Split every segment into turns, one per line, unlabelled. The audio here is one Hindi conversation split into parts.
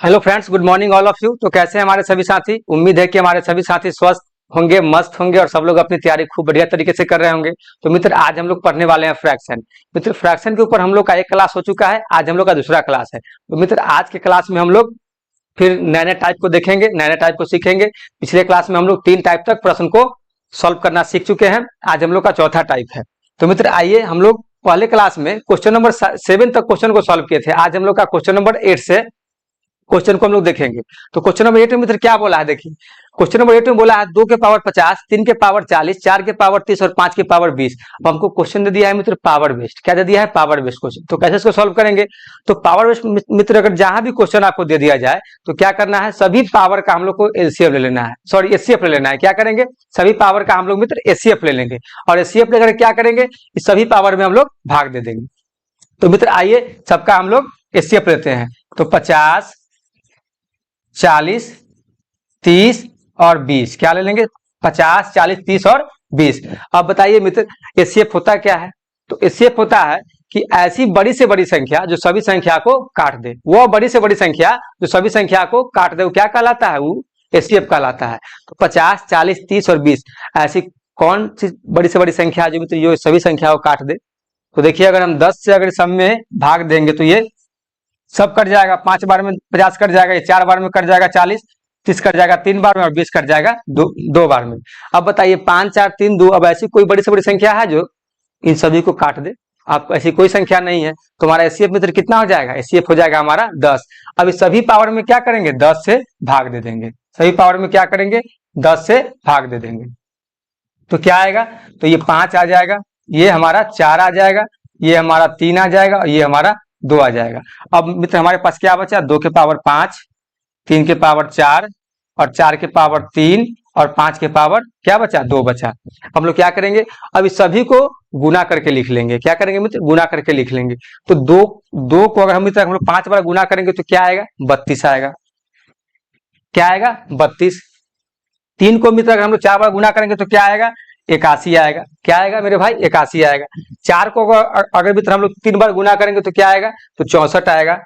Hello friends, good morning all of you. तो कैसे हैं हमारे सभी साथी? उम्मीद है कि हमारे सभी साथी स्वस्थ होंगे, मस्त होंगे और सब लोग अपनी तैयारी खूब बढ़िया तरीके से कर रहे होंगे। तो मित्र, आज हम लोग पढ़ने वाले हैं फ्रैक्शन। मित्र, फ्रैक्शन के ऊपर हम लोग का एक क्लास हो चुका है, आज हम लोग का दूसरा क्लास है। तो मित्र, आज के क्लास में हम लोग फिर नए नए टाइप को देखेंगे, नए नए टाइप को सीखेंगे। पिछले क्लास में हम लोग 3 टाइप तक प्रश्न को सॉल्व करना सीख चुके हैं, आज हम लोग का चौथा टाइप है। तो मित्र, आइए हम लोग पहले क्लास में क्वेश्चन नंबर 7 तक क्वेश्चन को सॉल्व किए थे। आज हम लोग का क्वेश्चन नंबर 8 से क्वेश्चन को हम लोग देखेंगे। तो क्वेश्चन नंबर 8 में मित्र क्या बोला है, देखिए। क्वेश्चन नंबर 8 में बोला है 2 के पावर 50, 3 के पावर 40, 4 के पावर 30 और 5 के पावर 20। अब हमको क्वेश्चन दे दिया है मित्र पावर बेस्ड। क्या दे दिया है? Power based question. तो कैसे इसको सॉल्व करेंगे? तो पावर बेस्ड मित्र, अगर जहां भी क्वेश्चन आपको दे दिया जाए तो क्या करना है, सभी पावर का हम लोग को एलसीएम ले लेना है, सॉरी एचसीएफ ले लेना है। क्या करेंगे? सभी पावर का हम लोग मित्र एचसीएफ ले लेंगे और एचसीएफ लेकर क्या करेंगे, इस सभी पावर में हम लोग भाग दे देंगे। तो मित्र आइए सबका हम लोग एचसीएफ लेते हैं। तो 50, 40, 30 और 20 क्या ले लेंगे? 50, 40, 30 और 20। अब बताइए मित्र, एचसीएफ होता क्या है? तो एचसीएफ होता है कि ऐसी बड़ी से बड़ी संख्या जो सभी संख्या को काट दे, वो बड़ी से बड़ी संख्या जो सभी संख्या को काट दे, वो क्या कहलाता है? वो एचसीएफ कहलाता है। तो 50, 40, 30 और 20 ऐसी कौन सी बड़ी से बड़ी संख्या जो मित्र ये सभी संख्या को काट दे? तो देखिए, अगर हम 10 से अगर सब में भाग देंगे तो ये सब कट जाएगा, 5 बार में 50 कट जाएगा, ये 4 बार में कट जाएगा 40, 30 कट जाएगा 3 बार में और 20 कट जाएगा दो बार में। अब बताइए 5, 4, 3, 2, अब ऐसी कोई बड़ी से बड़ी संख्या है जो इन सभी को काट दे? आप ऐसी कोई संख्या नहीं है। तो हमारा एचसीएफ मित्र कितना हो जाएगा? एचसीएफ हो जाएगा हमारा 10। अब इस सभी पावर में क्या करेंगे? 10 से भाग दे देंगे। सभी पावर में क्या करेंगे? 10 से भाग दे देंगे। तो क्या आएगा? तो ये 5 आ जाएगा, ये हमारा 4 आ जाएगा, ये हमारा 3 आ जाएगा और ये हमारा 2 आ जाएगा। अब मित्र हमारे पास क्या बचा? 2 के पावर 5, 3 के पावर 4 और 4 के पावर 3 और 5 के पावर क्या बचा? 2 बचा। हम लोग क्या करेंगे? अब इस सभी को गुना करके लिख लेंगे। क्या करेंगे मित्र? गुना करके लिख लेंगे। तो दो दो को अगर हम लोग 5 बार गुना करेंगे तो क्या आएगा? 32 आएगा। क्या आएगा? 32। 3 को मित्र अगर हम लोग 4 बार गुना करेंगे तो क्या आएगा? 81 आएगा। क्या आएगा मेरे भाई? 81 आएगा। 4 को अगर मित्र हम लोग 3 बार गुना करेंगे तो क्या आएगा? तो 64 आएगा।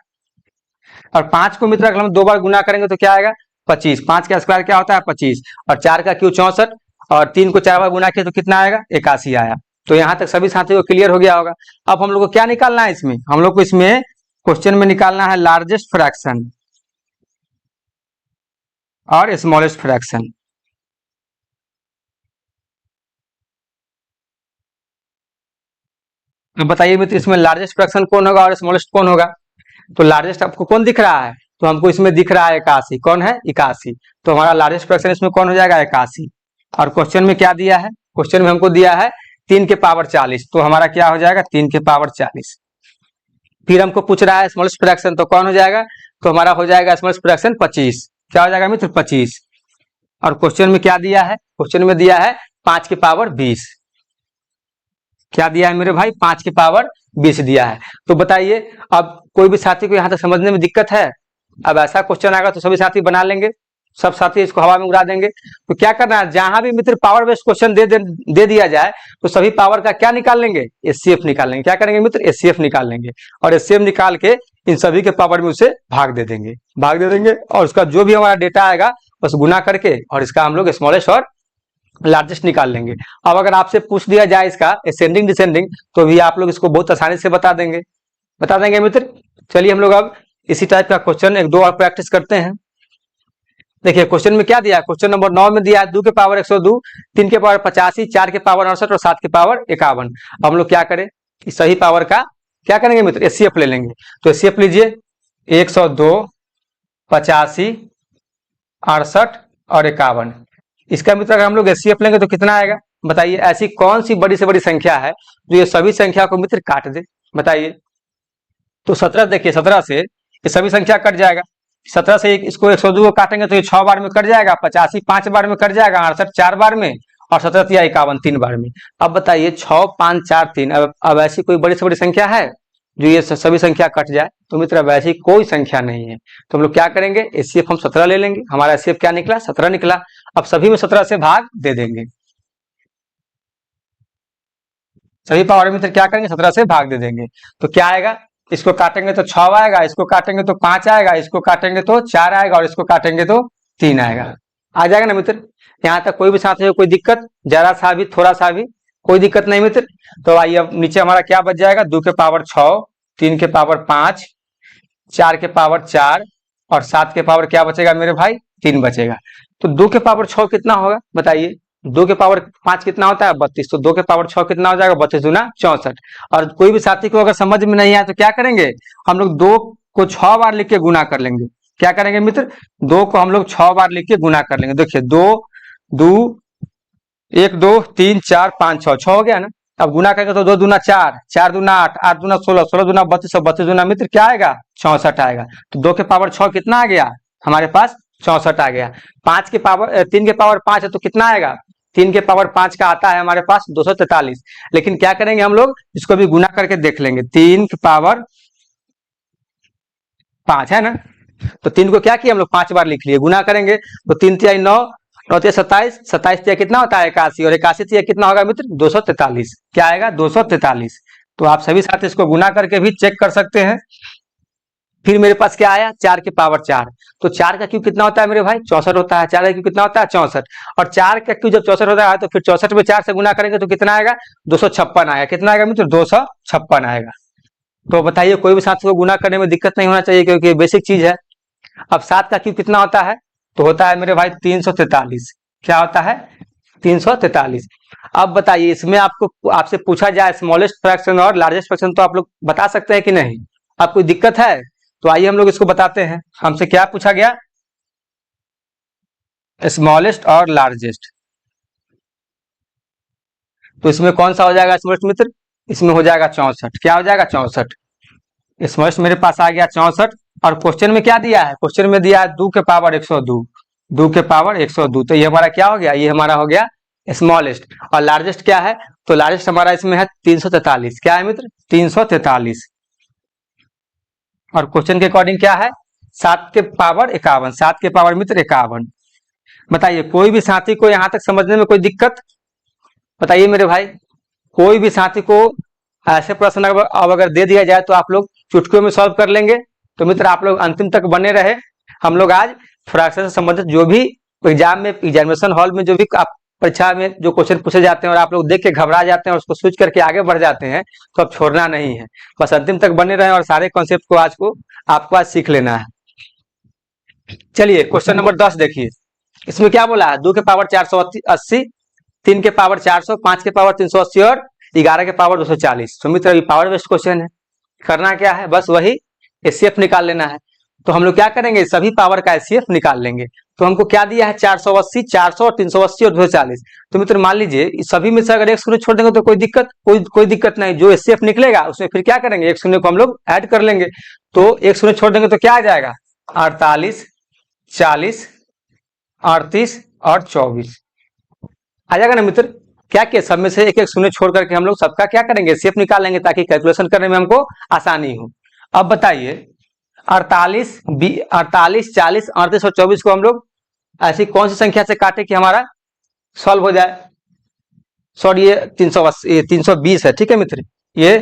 और 5 को मित्र अगर हम 2 बार गुना करेंगे तो क्या आएगा? 25। 5 का स्क्वायर क्या होता है? 25। और 4 का क्यू 64 और 3 को 4 बार गुना किया तो कितना आएगा? 81 आया। तो यहाँ तक सभी साथियों को क्लियर हो गया होगा। अब हम लोग को क्या निकालना है इसमें? हम लोग को इसमें क्वेश्चन में निकालना है लार्जेस्ट फ्रैक्शन और स्मॉलेस्ट फ्रैक्शन। अब बताइए मित्र, इसमें लार्जेस्ट फ्रैक्शन कौन होगा और स्मॉलेस्ट कौन होगा? तो लार्जेस्ट आपको कौन दिख रहा है? तो हमको इसमें दिख रहा है 81। कौन है? 81। तो हमारा लार्जेस्ट फ्रैक्शन इसमें कौन हो जाएगा? 81। और क्वेश्चन में क्या दिया है? क्वेश्चन में हमको दिया है 3 के पावर 40। तो हमारा क्या हो जाएगा? 3 के पावर 40। फिर हमको पूछ रहा है स्मॉलेस्ट फ्रैक्शन, तो कौन हो जाएगा? तो हमारा हो जाएगा स्मॉलेस्ट फ्रैक्शन 25। क्या हो जाएगा मित्र? 25। और क्वेश्चन में क्या दिया है? क्वेश्चन में दिया है 5 के पावर 20। क्या दिया है मेरे भाई? 5 के पावर 20 दिया है। तो बताइए, अब कोई भी साथी को यहाँ तक समझने में दिक्कत है? अब ऐसा क्वेश्चन आएगा तो सभी साथी बना लेंगे, सब साथी इसको हवा में उड़ा देंगे। तो क्या करना है, जहां भी मित्र पावर बेस्ड क्वेश्चन दे दिया जाए तो सभी पावर का क्या निकाल लेंगे? एचसीएफ निकाल लेंगे। क्या करेंगे मित्र? एचसीएफ निकाल लेंगे और एचसीएफ निकाल के इन सभी के पावर में उसे भाग दे देंगे और उसका जो भी हमारा डेटा आएगा बस गुना करके और इसका हम लोग स्मॉलेस्ट और लार्जेस्ट निकाल लेंगे। अब अगर आपसे पूछ दिया जाए इसका असेंडिंग डिसेंडिंग तो भी आप लोग इसको बहुत आसानी से बता देंगे मित्र। चलिए हम लोग अब इसी टाइप का क्वेश्चन एक दो और प्रैक्टिस करते हैं। देखिए क्वेश्चन में क्या दिया है? क्वेश्चन नंबर 9 में दिया है 2 के पावर 102, 3 के पावर 85, 4 के पावर 68 और 7 के पावर 51। अब हम लोग क्या करें, इस सही पावर का क्या करेंगे मित्र? एचसीएफ ले लेंगे। तो एचसीएफ लीजिए, 102, 85, 68 और 51। इसका मित्र अगर हम लोग एचसीएफ लेंगे तो कितना आएगा? बताइए, ऐसी कौन सी बड़ी से बड़ी संख्या है जो ये सभी संख्या को मित्र काट दे? बताइए। तो 17, देखिए 17 से ये सभी संख्या कट जाएगा। 17 से इसको 102 को काटेंगे तो ये 6 बार में कट जाएगा, 85 5 बार में कट जाएगा, 68 4 बार में और 17 या 51 3 बार में। अब बताइए 6 5 4 3, अब ऐसी कोई बड़ी से बड़ी संख्या है जो ये सभी संख्या कट जाए? तो मित्र अब ऐसी कोई संख्या नहीं है। तो हम लोग क्या करेंगे, एचसीएफ हम 17 ले लेंगे। हमारा एचसीएफ क्या निकला? 17 निकला। अब सभी में 17 से भाग दे देंगे। सभी पावर मित्र क्या करेंगे? 17 से भाग दे देंगे। तो क्या आएगा? इसको काटेंगे तो 6 आएगा, इसको काटेंगे तो 5 आएगा, इसको काटेंगे तो 4 आएगा और इसको काटेंगे तो 3 आएगा। आ जाएगा ना मित्र? यहाँ तक कोई भी साथी हो, कोई दिक्कत, जरा सा भी, थोड़ा सा भी, कोई दिक्कत नहीं मित्र। तो आइए अब नीचे हमारा क्या बच जाएगा, 2 के पावर 6, 3 के पावर 5, 4 के पावर 4 और 7 के पावर क्या बचेगा मेरे भाई, 3 बचेगा। तो 2 के पावर 6 कितना होगा बताइए, 2 के पावर 5 कितना होता है 32, तो 2 के पावर 6 कितना हो जाएगा, 32 दूना 64। और कोई भी साथी को अगर समझ में नहीं आए तो क्या करेंगे, हम लोग 2 को 6 बार लिख के गुना कर लेंगे। क्या करेंगे मित्र, 2 को हम लोग 6 बार लिख के गुना कर लेंगे। देखिए 2 2 1 2 3 4 5 6, 6 हो गया ना। अब गुना करेंगे तो 2 दूना 4, 4 दूना 8, 8 दूना 16, 16 दूना 32, 32 दूना मित्र क्या आएगा, 64 आएगा। तो 2 के पावर 6 कितना आ गया हमारे पास, 64 आ गया। 5 के पावर 3 के पावर 5 है तो कितना आएगा, 3 के पावर 5 का आता है हमारे पास 243। लेकिन क्या करेंगे हम लोग, इसको भी गुना करके देख लेंगे। 3 के पावर 5 है ना, तो 3 को क्या किया हम लोग 5 बार लिख लिए, गुना करेंगे तो 3 तिया 9, 9 तिया 27, 27 तिया कितना होता है 81 और 81 तिया कितना होगा मित्र 243। क्या आएगा 243। तो आप सभी साथ इसको गुना करके भी चेक कर सकते हैं। फिर मेरे पास क्या आया, 4 के पावर 4, तो 4 का क्यूब कितना होता है मेरे भाई 64 होता है। 4 का क्यूब कितना होता है 64, और 4 का क्यूब जब 64 होता है तो फिर 64 में 4 से गुना करेंगे तो कितना आएगा 256 आएगा। कितना आएगा मित्र 256 आएगा। तो बताइए कोई भी साथी को गुना करने में दिक्कत नहीं होना चाहिए क्योंकि बेसिक चीज है। अब 7 का क्यूब कितना होता है, तो होता है मेरे भाई 343। क्या होता है 343। अब बताइए इसमें आपको आपसे पूछा जाए स्मॉलेस्ट फ्रैक्शन और लार्जेस्ट फ्रैक्शन, तो आप लोग बता सकते हैं कि नहीं, अब कोई दिक्कत है तो आइए हम लोग इसको बताते हैं। हमसे क्या पूछा गया, स्मॉलेस्ट और लार्जेस्ट, तो इसमें कौन सा हो जाएगा स्मॉलेस्ट मित्र, इसमें हो जाएगा 64। क्या हो जाएगा 64। स्मॉलेस्ट मेरे पास आ गया 64। और क्वेश्चन में क्या दिया है, क्वेश्चन में दिया है 2 के पावर 102, 2 के पावर 102, तो ये हमारा क्या हो गया, ये हमारा हो गया स्मॉलेस्ट। और लार्जेस्ट क्या है, तो लार्जेस्ट हमारा इसमें है 343। क्या है मित्र 343। और क्वेश्चन के अकॉर्डिंग क्या है 7 के पावर 51, 7 के पावर मित्र 51। बताइए कोई भी साथी को यहां तक समझने में कोई दिक्कत, बताइए मेरे भाई, कोई भी साथी को ऐसे प्रश्न अब अगर दे दिया जाए तो आप लोग चुटकियों में सॉल्व कर लेंगे। तो मित्र आप लोग अंतिम तक बने रहे। हम लोग आज फ्रैक्शन से संबंधित जो भी एग्जाम में, एग्जामिनेशन हॉल में जो भी आप परीक्षा में जो क्वेश्चन पूछे जाते हैं और आप लोग देख के घबरा जाते हैं और उसको स्विच करके आगे बढ़ जाते हैं, तो अब छोड़ना नहीं है, बस अंतिम तक बने रहे और सारे कॉन्सेप्ट को आपको आज सीख लेना है। चलिए क्वेश्चन नंबर 10 देखिए, इसमें क्या बोला है, 2 के पावर 480, 3 के पावर 400, 5 के पावर 380 और 11 के पावर 240। तो मित्र अभी पावर बेस्ड क्वेश्चन है, करना क्या है, बस वही एचसीएफ निकाल लेना है। तो हम लोग क्या करेंगे, सभी पावर का एचसीएफ निकाल लेंगे। तो हमको क्या दिया है 480, 400 और 380 और 240। तो मित्र मान लीजिए सभी में से अगर एक शून्य छोड़ देंगे तो कोई दिक्कत नहीं, जो एचसीएफ निकलेगा उसमें फिर क्या करेंगे, एक शून्य को हम लोग ऐड कर लेंगे। तो एक शून्य छोड़ देंगे तो क्या आ जाएगा 48, 40, 38 और 24 आ जाएगा ना मित्र। क्या किया, सब में से एक एक शून्य छोड़ करके हम लोग सबका क्या करेंगे, सेफ निकाल लेंगे ताकि कैलकुलेशन करने में हमको आसानी हो। अब बताइए 48, 40, 38 और 24 को हम लोग ऐसी कौन सी संख्या से काटे कि हमारा सॉल्व हो जाए। सॉरी ये 380, 320 है, ठीक है मित्र। ये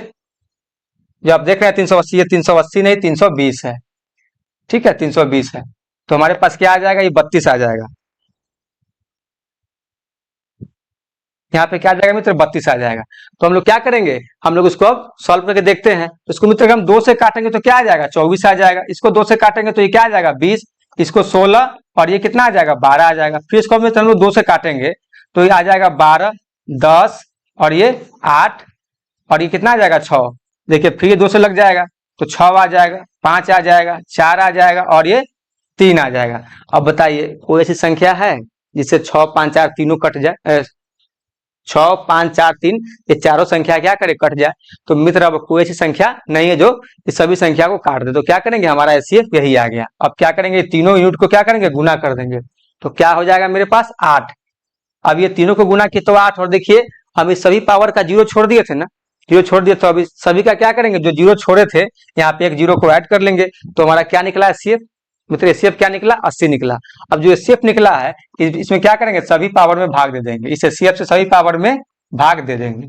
जो आप देख रहे हैं 380, ये 380 नहीं 320 है, ठीक है 320 है। तो हमारे पास क्या आ जाएगा, ये 32 आ जाएगा। यहाँ पे क्या आ जाएगा मित्र 32 आ जाएगा। तो हम लोग क्या करेंगे, हम लोग इसको अब सॉल्व करके देखते हैं। तो इसको मित्र हम 2 से काटेंगे तो क्या आ जाएगा 24 आ जाएगा। इसको 2 से काटेंगे तो ये क्या आ जाएगा 20, इसको 16 और ये कितना आ जाएगा 12 आ जाएगा। फिर इसको मित्र हम लोग 2 से काटेंगे तो ये आ जाएगा 12, 10 और ये 8 और ये कितना आ जाएगा 6। देखिए फिर ये 2 से लग जाएगा तो 6 आ जाएगा, 5 आ जाएगा, 4 आ जाएगा और ये 3 आ जाएगा। अब बताइए कोई ऐसी संख्या है जिससे 6, 5, 4 तीनों कट जाए, 6, 5, 4, 3 ये चारों संख्या क्या करे कट जाए। तो मित्र अब कोई ऐसी संख्या नहीं है जो इस सभी संख्या को काट दे। तो क्या करेंगे, हमारा एचसीएफ यही आ गया। अब क्या करेंगे, तीनों यूनिट को क्या करेंगे गुना कर देंगे। तो क्या हो जाएगा मेरे पास 8। अब ये तीनों को गुना किए तो 8, और देखिए हम इस सभी पावर का 0 छोड़ दिए थे ना, 0 छोड़ दिए, तो अभी सभी का क्या करेंगे, जो 0 छोड़े थे यहाँ पे एक 0 को ऐड कर लेंगे। तो हमारा क्या निकला एचसीएफ मित्र, एचसीएफ क्या निकला 80 निकला। अब जो एचसीएफ निकला है इसमें क्या करेंगे, सभी पावर में भाग दे देंगे, इस एचसीएफ से सभी पावर में भाग दे देंगे।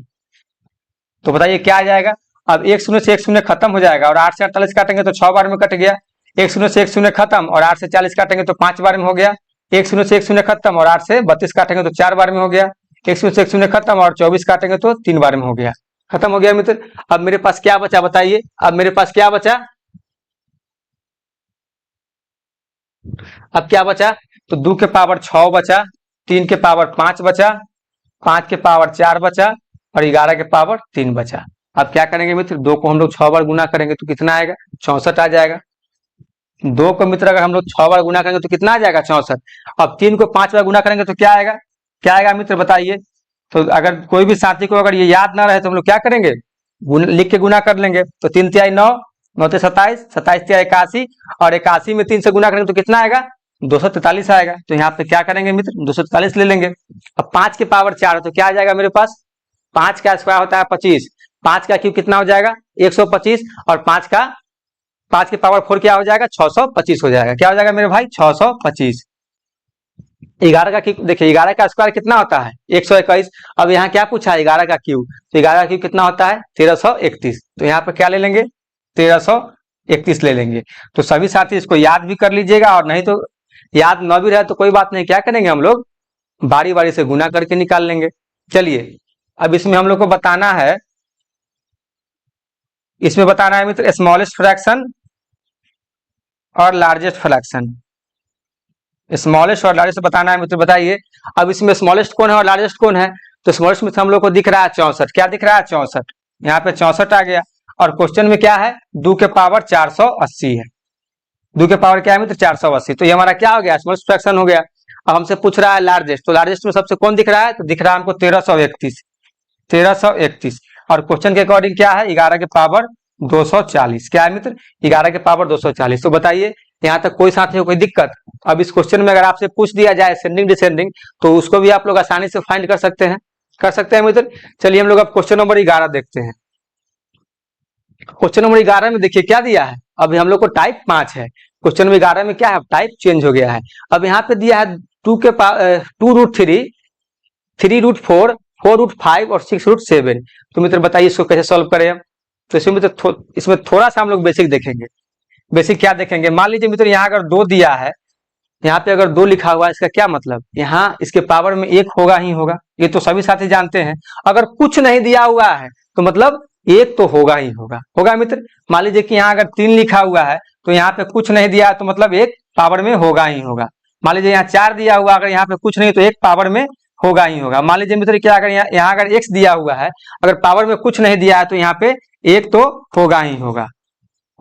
तो बताइए क्या आ जाएगा, अब एक शून्य से एक शून्य खत्म हो जाएगा और 8 से 48 काटेंगे तो 6 बार में कट गया। एक शून्य से एक शून्य खत्म और 8 से 40 काटेंगे तो 5 बार में हो गया। एक शून्य से एक शून्य खत्म और 8 से 32 काटेंगे तो 4 बार में हो गया। एक शून्य से एक शून्य खत्म और 24 काटेंगे तो 3 बार में हो गया। खत्म हो गया मित्र। अब मेरे पास क्या बचा बताइए, अब मेरे पास क्या बचा, अब क्या बचा, तो 2 के पावर 6 बचा, 3 के पावर 5 बचा, 5 के पावर 4 बचा और 11 के पावर 3 बचा। अब क्या करेंगे मित्र, 2 को हम लोग 6 बार गुना करेंगे तो कितना आएगा, 64 आ जाएगा। 2 को मित्र अगर हम लोग 6 बार गुना करेंगे तो कितना आ जाएगा, 64। अब 3 को 5 बार गुना करेंगे तो क्या आएगा, क्या आएगा मित्र बताइए। तो अगर कोई भी साथी को अगर ये याद ना रहे तो हम लोग क्या करेंगे, लिख के गुना कर लेंगे। तो 3 तिहाई 9, 9 ते 27, 27 तिहाई 81 और 81 में 3 से गुना करेंगे तो कितना आएगा, 243 आएगा। तो यहाँ पे क्या करेंगे मित्र, 243 ले लेंगे। अब 5 के पावर 4 तो क्या आ जाएगा मेरे पास, 5 का स्क्वायर होता है 25, 5 का क्यूब कितना हो जाएगा 125 और 5 के पावर 4 क्या हो जाएगा, 625 हो जाएगा। क्या हो जाएगा मेरे भाई, 625। 11 का क्यूब देखिए, 11 का स्क्वायर कितना होता है 121। अब यहाँ क्या पूछा है 11 का क्यूब, तो 11 का क्यूब कितना होता है 1331। तो यहाँ पे क्या ले लेंगे, 1331 ले लेंगे। तो सभी साथी इसको याद भी कर लीजिएगा और नहीं तो याद न भी रहे तो कोई बात नहीं, क्या करेंगे हम लोग बारी बारी से गुना करके निकाल लेंगे। चलिए अब इसमें हम लोग को बताना है, इसमें बताना है मित्र स्मॉलेस्ट फ्रैक्शन और लार्जेस्ट फ्रैक्शन। स्मॉलेस्ट और लार्जेस्ट बताना है मित्र, बताइए। अब इसमें स्मॉलेस्ट कौन है और लार्जेस्ट कौन है, तो स्मॉलेस्ट में हम लोग को दिख रहा है 64। क्या दिख रहा है 64, यहाँ पे 64 आ गया। और क्वेश्चन में क्या है, 2 के पावर 480 है। 2 के पावर क्या है मित्र 480, तो ये हमारा क्या हो गया, स्मॉलेस्ट फ्रैक्शन हो गया। अब हमसे पूछ रहा है लार्जेस्ट, तो लार्जेस्ट में सबसे कौन दिख रहा है, तो दिख रहा है हमको 1331, 1331। और क्वेश्चन के अकॉर्डिंग क्या है, 11 के पावर 240। क्या है मित्र, 11 के पावर 240। तो बताइए यहाँ तक कोई साथी हो कोई दिक्कत। अब इस क्वेश्चन में अगर आपसे पूछ दिया जाए असेंडिंग डिसेंडिंग तो उसको भी आप लोग आसानी से फाइंड कर सकते हैं, कर सकते हैं मित्र। चलिए हम लोग अब क्वेश्चन नंबर 11 देखते हैं। क्वेश्चन नंबर 11 में देखिए क्या दिया है, अभी हम लोग को टाइप 5 है। क्वेश्चन नंबर 11 में क्या है, टाइप चेंज हो गया है। अब यहाँ पे दिया है 2√3, 3√4, 4√5 और 6√7। तो मित्र बताइए इसको कैसे सॉल्व करें हम। तो इसमें मित्र इसमें थोड़ा सा हम लोग बेसिक देखेंगे। बेसिक क्या देखेंगे, मान लीजिए मित्र यहाँ अगर 2 दिया है, यहाँ पे अगर 2 लिखा हुआ है, इसका क्या मतलब, यहाँ इसके पावर में 1 होगा ही होगा, ये तो सभी साथी जानते हैं। अगर कुछ नहीं दिया हुआ है तो मतलब 1 तो होगा ही होगा, होगा मित्र। मान लीजिए कि यहाँ अगर 3 लिखा हुआ है तो यहाँ पे कुछ नहीं दिया है तो मतलब 1 पावर में होगा ही होगा। मान लीजिए यहाँ 4 दिया हुआ, अगर यहाँ पे कुछ नहीं तो 1 पावर में होगा ही होगा। मान लीजिए मित्र क्या, अगर यहाँ अगर x दिया हुआ है, अगर पावर में कुछ नहीं दिया है तो यहाँ पे 1 तो होगा ही होगा,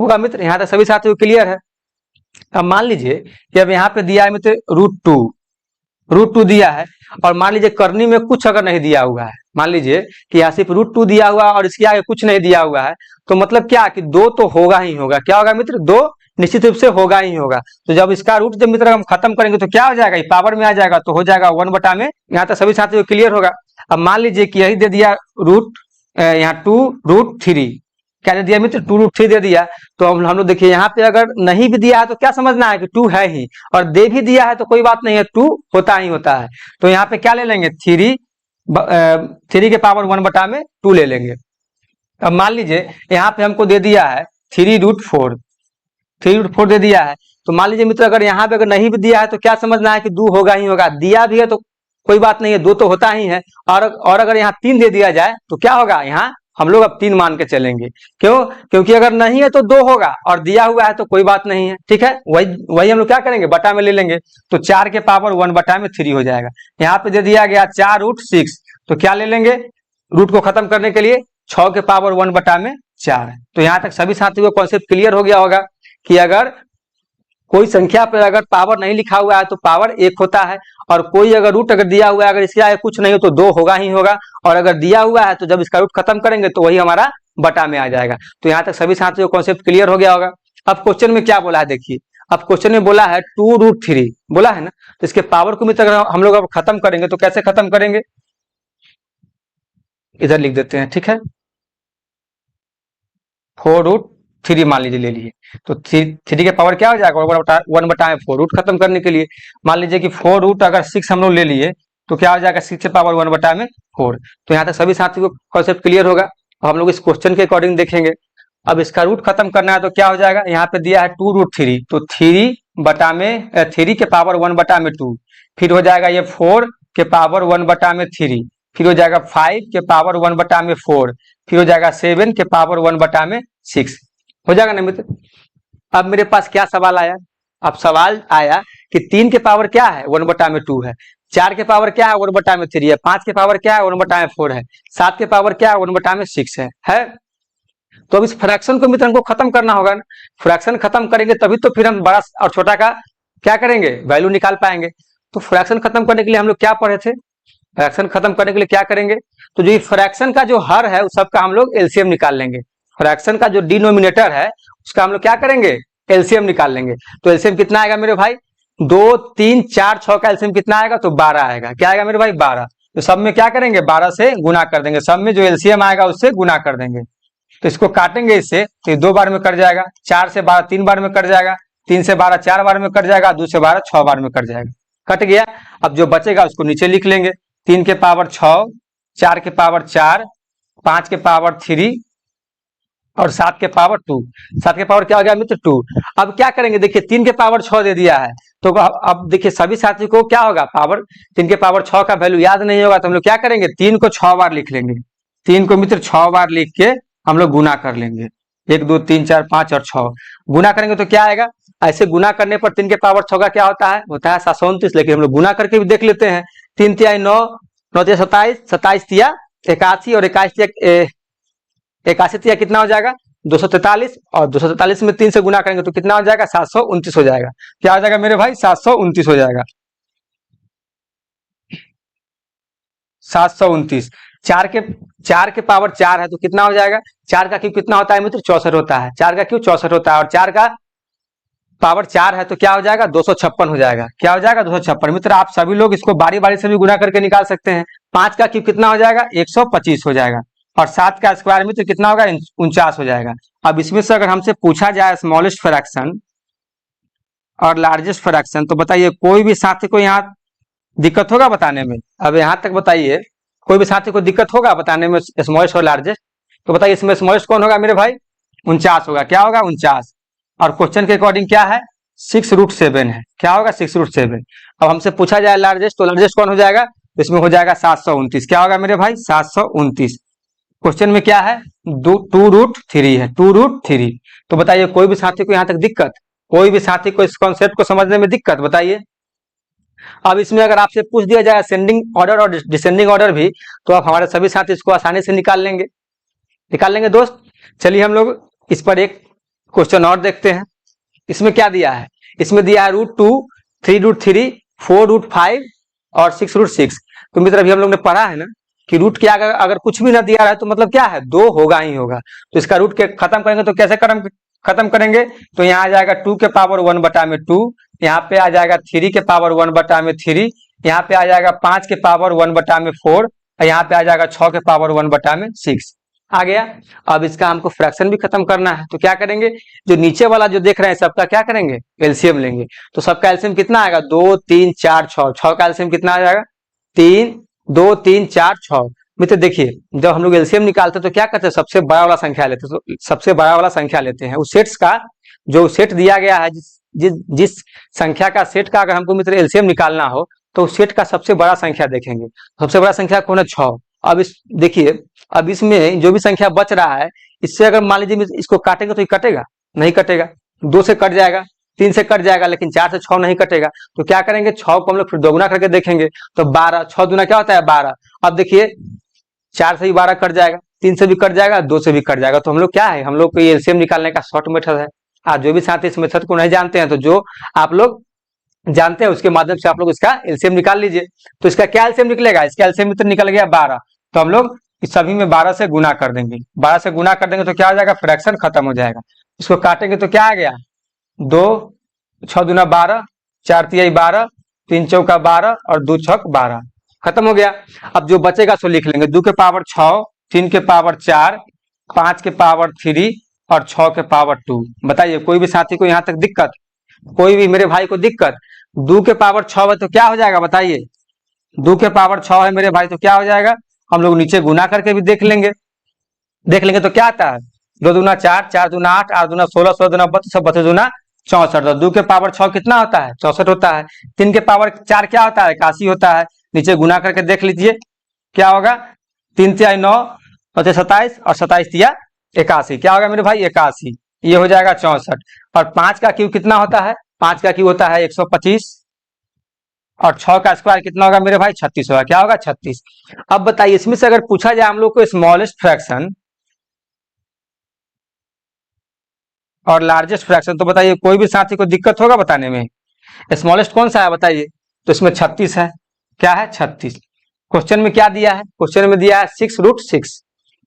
होगा मित्र। यहाँ तक सभी साथियों क्लियर है। अब मान लीजिए कि अब यहाँ पे दिया है मित्र √2 दिया है और मान लीजिए करनी में कुछ अगर नहीं दिया हुआ है, मान लीजिए कि यहाँ सिर्फ √2 दिया हुआ और इसके आगे कुछ नहीं दिया हुआ है, तो मतलब क्या कि 2 तो होगा ही होगा। क्या होगा मित्र, 2 निश्चित रूप से होगा ही होगा। तो जब इसका रूट जब मित्र हम खत्म करेंगे तो क्या हो जाएगा, ये पावर में आ जाएगा, तो हो जाएगा 1 में। यहाँ तक सभी साथियों को क्लियर होगा। अब मान लीजिए कि यही दे दिया यहाँ 2√3, क्या दे दिया मित्र 2√3 दे दिया। तो हम लोग देखिए यहाँ पे अगर नहीं भी दिया है तो क्या समझना है कि 2 है ही, और दे भी दिया है तो कोई बात नहीं है, 2 होता ही होता है। तो यहाँ पे क्या ले लेंगे, 3 के पावर 1/2 ले लेंगे। अब मान लीजिए यहाँ पे हमको दे दिया है 3√4 दे दिया है। तो मान लीजिए मित्र अगर यहाँ पे अगर नहीं भी दिया है तो क्या समझना है कि 2 होगा ही होगा, दिया भी है तो कोई बात नहीं है, 2 तो होता ही है। और अगर यहाँ 3 दे दिया जाए तो क्या होगा, यहाँ हम लोग अब 3 मान के चलेंगे। क्यों, क्योंकि अगर नहीं है तो 2 होगा और दिया हुआ है तो कोई बात नहीं है, ठीक है। वही हम लोग क्या करेंगे, बटा में ले लेंगे। तो 4 के पावर 1/3 हो जाएगा। यहाँ पे दे दिया गया 4√6, तो क्या ले लेंगे, रूट को खत्म करने के लिए 6 के पावर 1/4। तो यहाँ तक सभी साथियों को कॉन्सेप्ट क्लियर हो गया होगा कि अगर कोई संख्या पर अगर पावर नहीं लिखा हुआ है तो पावर 1 होता है, और कोई अगर रूट अगर दिया हुआ है, अगर इसके आगे कुछ नहीं हो तो 2 होगा ही होगा, और अगर दिया हुआ है तो जब इसका रूट खत्म करेंगे तो वही हमारा बटा में आ जाएगा। तो यहाँ तक सभी साथियों को कॉन्सेप्ट क्लियर हो गया होगा। अब क्वेश्चन में क्या बोला है देखिए, अब क्वेश्चन में बोला है 2√3 बोला है ना, तो इसके पावर को मित्र हम लोग अब खत्म करेंगे तो कैसे खत्म करेंगे, इधर लिख देते हैं, ठीक है। 4√3 मान लीजिए ले लिए, तो 3 के पावर क्या हो जाएगा 1/4 रूट खत्म करने के लिए। मान लीजिए कि 4√6 हम लोग ले लिए तो क्या हो जाएगा 6 के पावर 1/4। तो यहाँ तक सभी साथियों को कॉन्सेप्ट क्लियर होगा। अब हम लोग इस क्वेश्चन के अकॉर्डिंग देखेंगे। अब इसका रूट खत्म करना है तो क्या हो जाएगा, यहाँ पे दिया है 2√3, तो 3 के पावर 1/2, फिर हो जाएगा ये 4 के पावर 1/3, फिर हो जाएगा 5 के पावर 1/4, फिर हो जाएगा 7 के पावर 1/6। हो जाएगा ना मित्र। अब मेरे पास क्या सवाल आया, अब सवाल आया कि 3 के पावर क्या है 1/2 है, 4 के पावर क्या है 1/3 है, 5 के पावर क्या है 1/4 है, 7 के पावर क्या है 1/6 है। तो अब इस फ्रैक्शन को मित्र हमको खत्म करना होगा ना, फ्रैक्शन खत्म करेंगे तभी तो फिर हम बड़ा और छोटा का क्या करेंगे, वैल्यू निकाल पाएंगे। तो फ्रैक्शन खत्म करने के लिए हम लोग क्या पढ़े थे, फ्रैक्शन खत्म करने के लिए क्या करेंगे, तो जो फ्रैक्शन का जो हर है उस सबका हम लोग एलसीएम निकाल लेंगे। फ्रैक्शन का जो डिनोमिनेटर है उसका हम लोग क्या करेंगे, एलसीएम निकाल लेंगे। तो एलसीएम कितना आएगा मेरे भाई, 2 3 4 6 का एलसीएम कितना आएगा, तो 12 आएगा। क्या आएगा मेरे भाई, 12। तो सब में क्या करेंगे, 12 से गुना कर देंगे, सब में जो एलसीएम आएगा उससे गुना कर देंगे। तो इसको काटेंगे इससे, तो 2 बार में कट जाएगा, 4 से 12 3 बार में कट जाएगा, 3 से 12 4 बार में कट जाएगा, 2 से 12 6 बार में कट जाएगा, कट गया। अब जो बचेगा उसको नीचे लिख लेंगे, 3 के पावर 6, 4 के पावर 4, 5 के पावर 3 और 7 के पावर 2। 7 के पावर क्या हो गया मित्र, 2। अब क्या करेंगे, देखिए 3 के पावर 6 दे दिया है, तो अब देखिए सभी साथी को क्या होगा, पावर 3 के पावर 6 का वैल्यू याद नहीं होगा, तो हम लोग क्या करेंगे, 3 को 6 बार लिख लेंगे। 3 को मित्र 6 बार लिख के हम लोग गुना कर लेंगे, 1 2 3 4 5 और 6 गुना करेंगे तो क्या आएगा। ऐसे गुना करने पर 3 के पावर 6 का क्या होता है 729, लेकिन हम लोग गुना करके भी देख लेते हैं। 3 तिया 9, 9 तिया 27, 27 तिया 81 और 81 तिया कितना हो जाएगा 243, और 243 में 3 से गुना करेंगे तो कितना हो जाएगा 729 हो जाएगा। क्या हो जाएगा मेरे भाई, 729 हो जाएगा, 729। 4 के पावर 4 है तो कितना हो जाएगा, 4 का क्यूब कितना होता है मित्र, 64 होता है, 4 का क्यूब 64 होता है, और 4 का पावर 4 है तो क्या हो जाएगा 256 हो जाएगा। क्या हो जाएगा 256। मित्र आप सभी लोग इसको बारी बारी से भी गुना करके निकाल सकते हैं। 5 का क्यूब कितना हो जाएगा 125 हो जाएगा, और 7 का स्क्वायर मित्र कितना होगा 49 हो जाएगा। अब इसमें से अगर हमसे पूछा जाए स्मॉलेस्ट फ्रैक्शन और लार्जेस्ट फ्रैक्शन, तो बताइए कोई भी साथी को यहाँ दिक्कत होगा बताने में। अब यहाँ तक बताइए, कोई भी साथी को दिक्कत होगा बताने में स्मॉलेस्ट और लार्जेस्ट, तो बताइए इसमें स्मॉलेस्ट कौन होगा मेरे भाई, 49 होगा। क्या होगा 49, और क्वेश्चन के अकॉर्डिंग क्या है 6√7 है। क्या होगा 6√7। अब हमसे पूछा जाए लार्जेस्ट, तो लार्जेस्ट कौन हो जाएगा, तो इसमें हो जाएगा 729। क्या होगा मेरे भाई 729। क्वेश्चन में क्या है 2√3 है, 2√3। तो बताइए कोई भी साथी को यहाँ तक दिक्कत, कोई भी साथी को इस कॉन्सेप्ट को समझने में दिक्कत बताइए। अब इसमें अगर आपसे पूछ दिया जाए असेंडिंग ऑर्डर और डिसेंडिंग ऑर्डर भी, तो आप हमारे सभी साथी इसको आसानी से निकाल लेंगे दोस्त। चलिए हम लोग इस पर एक क्वेश्चन और देखते हैं। इसमें क्या दिया है, इसमें दिया है √2, 3√3, 4√5 और 6√6। तो मित्र अभी हम लोग ने पढ़ा है ना कि रूट के अगर कुछ भी ना दिया है तो मतलब क्या है 2 होगा ही होगा। तो इसका रूट के खत्म करेंगे तो कैसे खत्म करेंगे, तो यहाँ आ जाएगा 2 के पावर 1/2, यहाँ पे आ जाएगा 3 के पावर 1/3, यहाँ पे आ जाएगा 5 के पावर 1/4, और यहाँ पे आ जाएगा 6 के पावर 1/6 आ गया। अब इसका हमको फ्रैक्शन भी खत्म करना है, तो क्या करेंगे, जो नीचे वाला जो देख रहे हैं सबका क्या करेंगे एलसीएम लेंगे। तो सबका एलसीएम कितना आएगा 2 3 4 6, 6 का एलसीएम कितना आ जाएगा 3 2 3 4 6। मित्र देखिए जब हम लोग एलसीएम निकालते हैं तो क्या करते हैं, सबसे बड़ा वाला संख्या लेते हैं, तो सबसे बड़ा वाला संख्या लेते हैं। उस सेट्स का जो सेट दिया गया है, जिस संख्या का सेट का अगर हमको मित्र एलसीएम निकालना हो तो सेट का सबसे बड़ा संख्या देखेंगे। सबसे बड़ा संख्या कौन है 6। अब इस देखिए, अब इसमें जो भी संख्या बच रहा है, इससे अगर मान लीजिए इसको काटेंगे तो ये कटेगा नहीं, कटेगा 2 से कट जाएगा, 3 से कट जाएगा, लेकिन 4 से 6 नहीं कटेगा। तो क्या करेंगे 6 को हम लोग फिर दोगुना करके देखेंगे, तो 12, 6 दूना क्या होता है 12। अब देखिए 4 से भी 12 कट जाएगा, 3 से भी कट जाएगा, 2 से भी कट जाएगा। तो हम लोग क्या है, हम लोग को ये एलसीएम निकालने का शॉर्ट मेथड है। आप जो भी साथी इस मेथड को नहीं जानते हैं, तो जो आप लोग जानते हैं उसके माध्यम से आप लोग इसका एलसीएम निकाल लीजिए। तो इसका क्या एलसीएम निकलेगा, इसका एलसीएम मित्र निकल गया 12। तो हम लोग इस सभी में 12 से गुना कर देंगे, 12 से गुना कर देंगे तो क्या हो जाएगा, फ्रैक्शन खत्म हो जाएगा। इसको काटेंगे तो क्या आ गया 2 6 दूना 12, 4 तिया 12, 3 चौका 12 और 2 छक 12, खत्म हो गया। अब जो बचेगा सो लिख लेंगे 2 के पावर 6, 3 के पावर 4, 5 के पावर 3 और 6 के पावर 2। बताइए कोई भी साथी को यहाँ तक दिक्कत, कोई भी मेरे भाई को दिक्कत। 2 के पावर 6 है तो क्या हो जाएगा बताइए, 2 के पावर 6 है मेरे भाई तो क्या हो जाएगा, हम लोग नीचे गुना करके भी देख लेंगे। देख लेंगे तो क्या आता है, 2 दूना 4, 4 दूना 8, 8 दूना 16, 16 दूना 32, 32 दूना 64। तो 2 के पावर 6 कितना होता है, 64 होता है। 3 के पावर 4 क्या होता है, 81 होता है। नीचे गुना करके देख लीजिए क्या होगा, 3 तिया 9 और 27 और 27 तिया 81, क्या होगा मेरे भाई 81, ये हो जाएगा 64। और 5 का क्यूब कितना होता है, 5 का क्यूब होता है 125 और 6 का स्क्वायर कितना होगा मेरे भाई 36 होगा, क्या होगा 36। अब बताइए इसमें से अगर पूछा जाए हम लोग को स्मॉलेस्ट फ्रैक्शन और लार्जेस्ट फ्रैक्शन, तो बताइए कोई भी साथी को दिक्कत होगा बताने में। स्मॉलेस्ट कौन सा है बताइए, तो इसमें 36 है, क्या है 36। क्वेश्चन में क्या दिया है, क्वेश्चन में दिया है 6√6,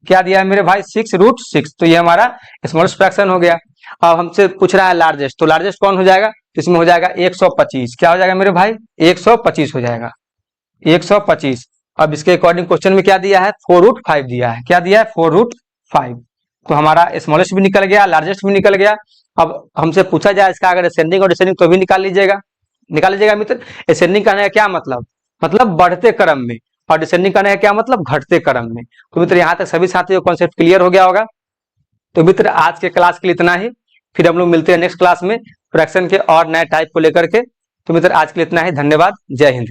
क्या दिया है मेरे भाई 6√6, तो ये हमारा स्मॉलेस्ट फ्रैक्शन हो गया। अब हमसे पूछ रहा है लार्जेस्ट, तो लार्जेस्ट कौन हो जाएगा, तो इसमें हो जाएगा 125, क्या हो जाएगा मेरे भाई 125 हो जाएगा 125। अब इसके अकॉर्डिंग क्वेश्चन में क्या दिया है 4√5 दिया है, क्या दिया है 4√5। तो हमारा स्मॉलेस्ट भी निकल गया, लार्जेस्ट भी निकल गया। अब हमसे पूछा जाए इसका अगर असेंडिंग और डिसेंडिंग तो भी निकाल लीजिएगा मित्र। असेंडिंग करने का क्या मतलब बढ़ते क्रम में, और डिसेंडिंग करने का क्या मतलब घटते क्रम में। तो मित्र यहाँ तक सभी साथियों को कॉन्सेप्ट क्लियर हो गया होगा। तो मित्र आज के क्लास के लिए इतना ही, फिर हम लोग मिलते हैं नेक्स्ट क्लास में फ्रैक्शन के और नए टाइप को लेकर के। तो मित्र आज के लिए इतना ही, धन्यवाद, जय हिंद।